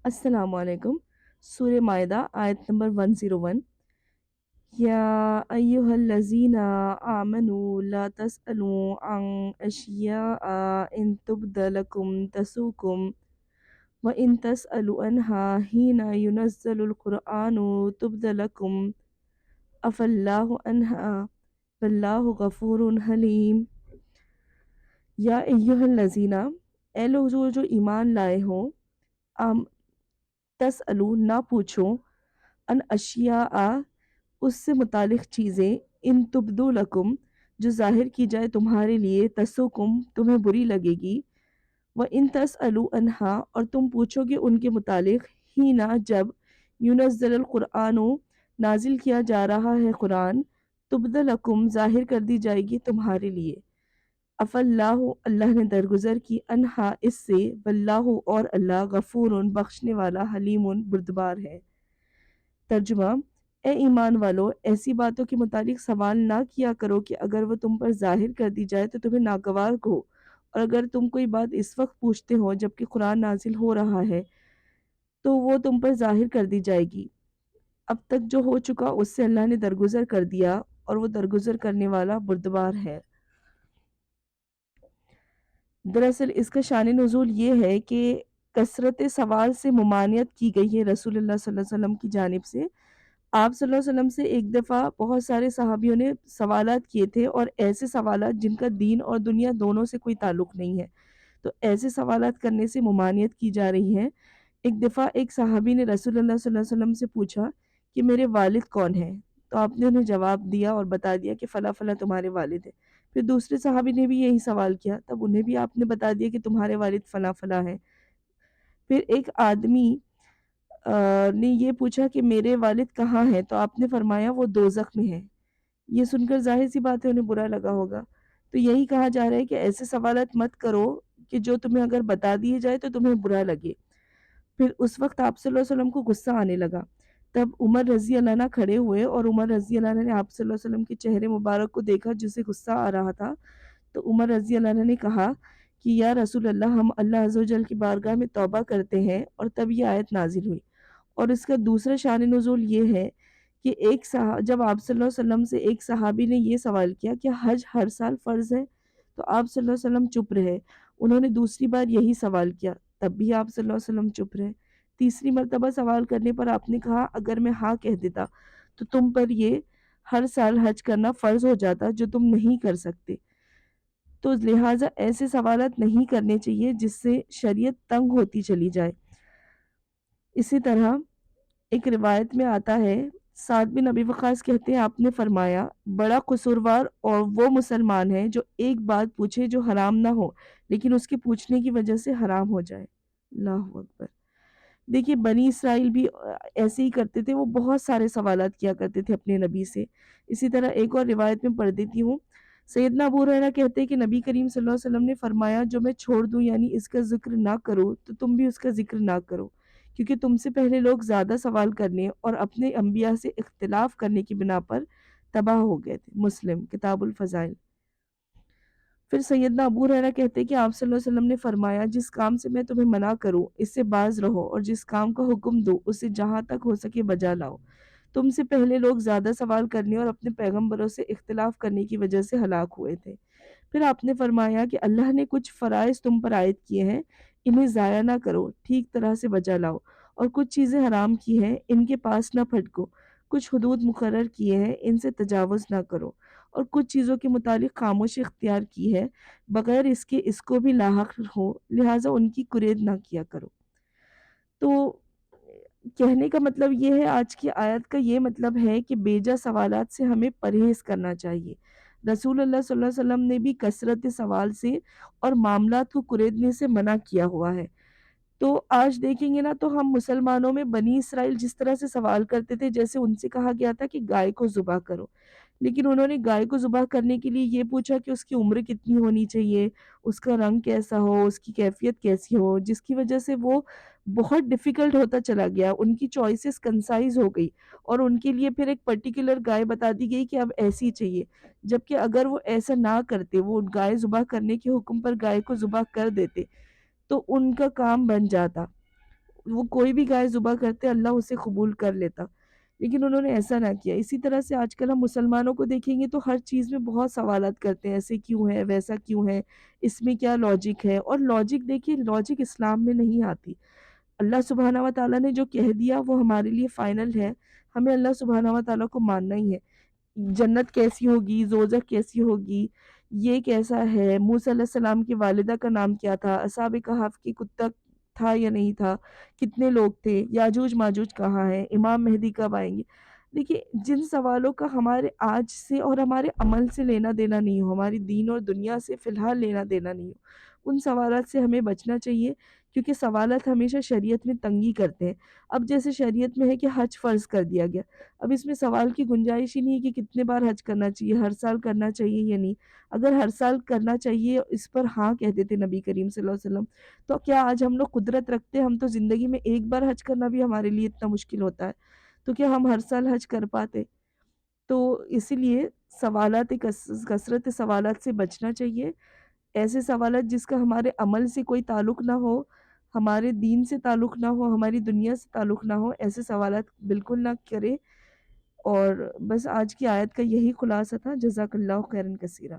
अस्सलामु अलैकुम। सूरह माइदा आयत नंबर 101। या अय्युहल्लज़ीना आमनू ला तस्अलू अन अशियाअ इन तुब्द लकुम तसूकुम व इन तस्अलू अन्हा हीना युनज़्ज़लुल कुरआनु तुब्द लकुम अफ़ल्लाहु अन्हा वल्लाहु गफूरुन हलीम। या अय्युहल्लज़ीना, ए लोग जो ईमान लाए हो, आम तस्अलू ना पूछो, अन अशिया उससे मुतालिक चीज़ें, इन तुब्दु लकुम जो ज़ाहिर की जाए तुम्हारे लिए, तसुकुम तुम्हें बुरी लगेगी, व इन तसअलु अनहा और तुम पूछोगे उनके मुतालिक, ही ना जब युनज़्ज़लुल कुरआनु नाजिल किया जा रहा है कुरान, तुब्द लकुम ज़ाहिर कर दी जाएगी तुम्हारे लिए। अफल्लाहु अल्लाह ने दरगुजर की, अनहा इससे, वल्लाहु और अल्लाह गफूरुन बख्शने वाला, हलीमुन बुर्दबार है। तर्जुमा: ए ईमान वालो, ऐसी बातों के मुतालिक सवाल ना किया करो कि अगर वो तुम पर जाहिर कर दी जाए तो तुम्हें नागवार हो, और अगर तुम कोई बात इस वक्त पूछते हो जबकि कुरान नाजिल हो रहा है तो वो तुम पर जाहिर कर दी जाएगी। अब तक जो हो चुका उससे अल्लाह ने दरगुजर कर दिया, और वो दरगुजर करने वाला बुर्दबार है। दरअसल इसका शान नुज़ूल ये है कि कसरत सवाल से मुमानियत की गई है रसूलुल्लाह सल्लल्लाहु अलैहि वसल्लम की जानिब से। आप सल्लल्लाहु अलैहि वसल्लम से एक दफ़ा बहुत सारे सहाबियों ने सवालात किए थे, और ऐसे सवालात जिनका दीन और दुनिया दोनों से कोई ताल्लुक़ नहीं है, तो ऐसे सवालात करने से मुमानियत की जा रही है। एक दफ़ा एक सहाबी ने रसूलुल्लाह सल्लल्लाहु अलैहि वसल्लम से पूछा कि मेरे वालिद कौन हैं? तो आपने उन्हें जवाब दिया और बता दिया कि फ़ला फ़ला तुम्हारे वालिद हैं। फिर दूसरे सहाबी ने भी यही सवाल किया, तब उन्हें भी आपने बता दिया कि तुम्हारे वालिद फ़ला फ़ला हैं। फिर एक आदमी ने ये पूछा कि मेरे वालिद कहाँ हैं? तो आपने फरमाया वो दोज़ख में हैं। ये सुनकर ज़ाहिर-सी बात है उन्हें बुरा लगा होगा। तो यही कहा जा रहा है कि ऐसे सवालात मत करो कि जो तुम्हें अगर बता दिए जाए तो तुम्हें बुरा लगे। फिर उस वक़्त आप सल्लल्लाहु अलैहि वसल्लम को गुस्सा आने लगा। तब उमर रज़ी अल्लाह अन्हु खड़े हुए, और उमर रज़ी अल्लाह अन्हु ने आप सल्लल्लाहु अलैहि वसल्लम के चेहरे मुबारक को देखा जिसे गुस्सा आ रहा था। तो उमर रज़ी अल्लाह अन्हु ने कहा कि या रसूल अल्लाह, हम अल्लाह अज़्ज़ व जल की बारगाह में तौबा करते हैं, और तब ये आयत नाज़िल हुई। और इसका दूसरा शान नुज़ूल ये है कि जब आप सल्लल्लाहु अलैहि वसल्लम से एक सहाबी ने ये सवाल किया कि हज हर साल फ़र्ज़ है? तो आप सल्लल्लाहु अलैहि वसल्लम चुप रहे। उन्होंने दूसरी बार यही सवाल किया, तब भी आप सल्लल्लाहु अलैहि वसल्लम चुप रहे। तीसरी मर्तबा सवाल करने पर आपने कहा, अगर मैं हाँ कह देता तो तुम पर ये हर साल हज करना फ़र्ज़ हो जाता, जो तुम नहीं कर सकते। तो लिहाज़ा ऐसे सवालात नहीं करने चाहिए जिससे शरीयत तंग होती चली जाए। इसी तरह एक रिवायत में आता है, साद बिन अबी वक़ास कहते हैं, आपने फरमाया, बड़ा कसूरवार और वो मुसलमान है जो एक बात पूछे जो हराम ना हो, लेकिन उसके पूछने की वजह से हराम हो जाए। अल्लाहु अकबर। देखिए बनी इसराइल भी ऐसे ही करते थे, वो बहुत सारे सवालात किया करते थे अपने नबी से। इसी तरह एक और रिवायत में पढ़ देती हूँ। सैयदना अबू हुरैरा कहते हैं कि नबी करीम सल्लल्लाहु अलैहि वसल्लम ने फरमाया, जो मैं छोड़ दूँ यानी इसका ज़िक्र ना करूँ, तो तुम भी उसका ज़िक्र ना करो। क्योंकि तुमसे पहले लोग ज़्यादा सवाल करने और अपने अंबिया से इख्तिलाफ़ करने की बिना पर तबाह हो गए थे। मुस्लिम किताबुल फ़ज़ाइल। फिर सैयदना अबू हुरैरा कहते हैं कि आप सल्लल्लाहु अलैहि वसल्लम ने फरमाया, जिस काम से मैं तुम्हें मना करूँ, इससे बाज़ रहो, और जिस काम का हुक्म दूँ, उसे जहाँ तक हो सके बजा लाओ। तुमसे पहले लोग ज़्यादा सवाल करने और अपने पैगंबरों से इख्तिलाफ़ करने की वजह से हलाक हुए थे। फिर आपने फरमाया कि अल्लाह ने कुछ फ़राइज़ तुम पर आयद किए हैं, इन्हें ज़ाया ना करो, ठीक तरह से बजा लाओ, और कुछ चीज़ें हराम की हैं, इनके पास ना फटको। कुछ हुदूद मुकर्रर किए हैं, इनसे तजावुज़ ना करो, और कुछ चीज़ों के मुतालिक खामोशी इख्तियार की है, बगैर इसके इसको भी लाहक हो, लिहाज़ा उनकी कुरेद ना किया करो। तो कहने का मतलब ये है, आज की आयत का ये मतलब है कि बेजा सवालात से हमें परहेज़ करना चाहिए। रसूलुल्लाह सल्लल्लाहु अलैहि वसल्लम ने भी कसरत सवाल से और मामलात को कुरेदने से मना किया हुआ है। तो आज देखेंगे ना, तो हम मुसलमानों में बनी इसराइल जिस तरह से सवाल करते थे, जैसे उनसे कहा गया था कि गाय को ज़ुबह करो। लेकिन उन्होंने गाय को ज़ुबह करने के लिए ये पूछा कि उसकी उम्र कितनी होनी चाहिए, उसका रंग कैसा हो, उसकी कैफ़ियत कैसी हो, जिसकी वजह से वो बहुत डिफ़िकल्ट होता चला गया। उनकी चॉइसेस कंसाइज़ हो गई, और उनके लिए फिर एक पर्टिकुलर गाय बता दी गई कि अब ऐसी चाहिए। जबकि अगर वो ऐसा ना करते, वो गाय ज़ुबह करने के हुक्म पर गाय को ज़ुबह कर देते, तो उनका काम बन जाता। وہ کوئی بھی گائے ذبح کرتے اللہ اسے قبول کر لیتا، لیکن انہوں نے ایسا نہ کیا۔ اسی طرح سے آج کل ہم مسلمانوں کو دیکھیں گے تو ہر چیز میں بہت سوالات کرتے ہیں، ایسے کیوں ہے، ویسا کیوں ہے، اس میں کیا لاجک ہے؟ اور لاجک دیکھیے، لاجک اسلام میں نہیں آتی۔ اللہ سبحانہ و تعالیٰ نے جو کہہ دیا وہ ہمارے لیے فائنل ہے، ہمیں اللہ سبحانہ و تعالیٰ کو ماننا ہی ہے۔ جنت کیسی ہوگی، دوزخ کیسی ہوگی، یہ کیسا ہے، موسیٰ علیہ السلام کی والدہ کا نام کیا تھا، اصحاب کہف کی کتا تھا یا نہیں تھا، کتنے لوگ تھے، یاجوج ماجوج کہاں ہیں، امام مہدی کب آئیں گے۔ دیکھیے، جن سوالوں کا ہمارے آج سے اور ہمارے عمل سے لینا دینا نہیں ہو، ہماری دین اور دنیا سے فی الحال لینا دینا نہیں ہو، ان سوالات سے ہمیں بچنا چاہیے، کیونکہ سوالات ہمیشہ شریعت میں تنگی کرتے ہیں۔ اب جیسے شریعت میں ہے کہ حج فرض کر دیا گیا، اب اس میں سوال کی گنجائش ہی نہیں ہے کہ کتنے بار حج کرنا چاہیے، ہر سال کرنا چاہیے یا نہیں۔ اگر ہر سال کرنا چاہیے، اس پر ہاں کہہ دیتے نبی کریم صلی اللہ علیہ وسلم، تو کیا آج ہم لوگ قدرت رکھتے ہیں؟ ہم تو زندگی میں ایک بار حج کرنا بھی ہمارے لیے اتنا مشکل ہوتا ہے، تو کیا ہم ہر سال حج کر پاتے؟ تو اسی لیے سوالات، کثرت سوالات سے بچنا چاہیے۔ ایسے سوالات جس کا ہمارے عمل سے کوئی تعلق نہ ہو، ہمارے دین سے تعلق نہ ہو، ہماری دنیا سے تعلق نہ ہو، ایسے سوالات بالکل نہ کرے۔ اور بس آج کی آیت کا یہی خلاصہ تھا۔ جزاک اللہ خیرن کثیرہ۔